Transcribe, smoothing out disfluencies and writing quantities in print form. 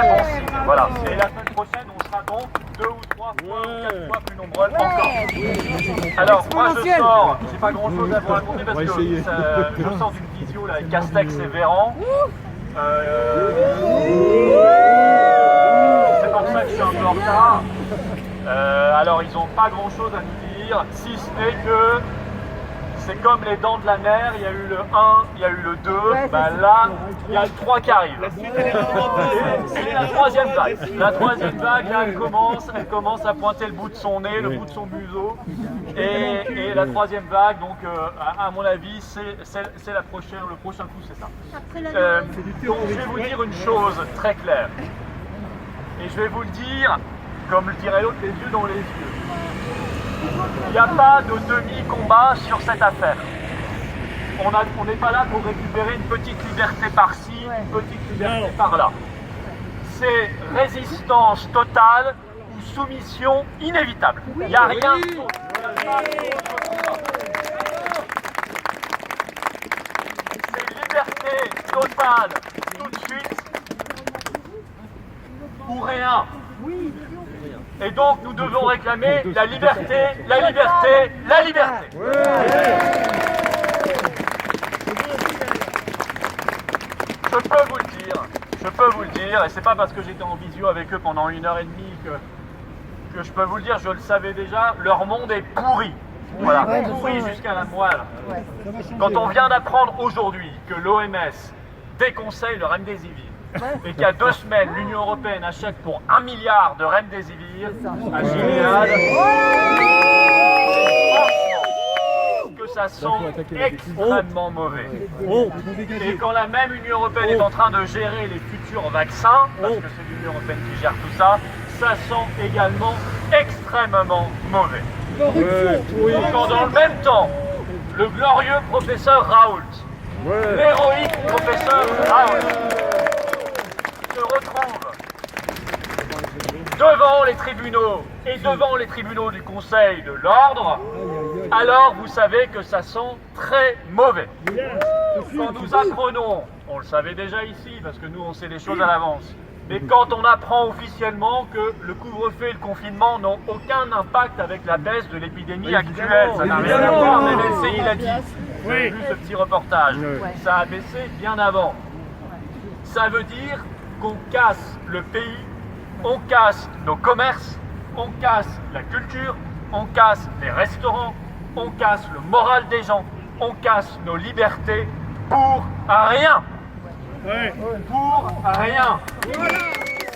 très bon signe. Voilà. Et la semaine prochaine, on sera donc 2 ou 3 fois ou 4 fois plus nombreux encore. Alors, moi je sors, j'ai pas grand chose à vous raconter parce que je sors d'une visio là, avec Castex et Véran. C'est pour ça que je suis un peu en retard. Alors, ils n'ont pas grand chose à nous dire, si ce n'est que c'est comme les dents de la mer, il y a eu le 1, il y a eu le 2, bah là, il y a le 3 qui arrive. C'est la troisième vague. La troisième vague, là, elle commence à pointer le bout de son nez, le bout de son museau. Et la troisième vague, donc, à mon avis, c'est le prochain coup, c'est ça. Donc, je vais vous dire une chose très claire. Et je vais vous le dire, comme le dirait l'autre, les yeux dans les yeux. Il n'y a pas de demi-combat sur cette affaire. On n'est pas là pour récupérer une petite liberté par-ci, une petite liberté par-là. C'est résistance totale ou soumission inévitable. Il n'y a rien d'autre. C'est liberté totale tout de suite ou rien. Et donc nous devons réclamer la liberté, la liberté, la liberté. Je peux vous le dire, et c'est pas parce que j'étais en visio avec eux pendant 1h30 que je peux vous le dire, je le savais déjà, leur monde est pourri. Voilà, pourri jusqu'à la moelle. Quand on vient d'apprendre aujourd'hui que l'OMS déconseille le remdesivir, et qu'il y a 2 semaines, l'Union Européenne achète pour 1 milliard de remdesivir à Gilead, que ça sent extrêmement mauvais. Et quand la même Union Européenne est en train de gérer les futurs vaccins, parce que c'est l'Union Européenne qui gère tout ça, ça sent également extrêmement mauvais. Et quand dans le même temps, le glorieux professeur Raoult, l'héroïque professeur Raoult, se retrouve devant les tribunaux et devant les tribunaux du Conseil de l'Ordre, alors vous savez que ça sent très mauvais. Quand nous apprenons, on le savait déjà ici parce que nous on sait les choses à l'avance, mais quand on apprend officiellement que le couvre-feu et le confinement n'ont aucun impact avec la baisse de l'épidémie actuelle, ça n'a rien à voir, mais LCI l'a dit, vous avez vu ce petit reportage, ça a baissé bien avant. Ça veut dire qu'on casse le pays, on casse nos commerces, on casse la culture, on casse les restaurants, on casse le moral des gens, on casse nos libertés pour rien. Pour rien.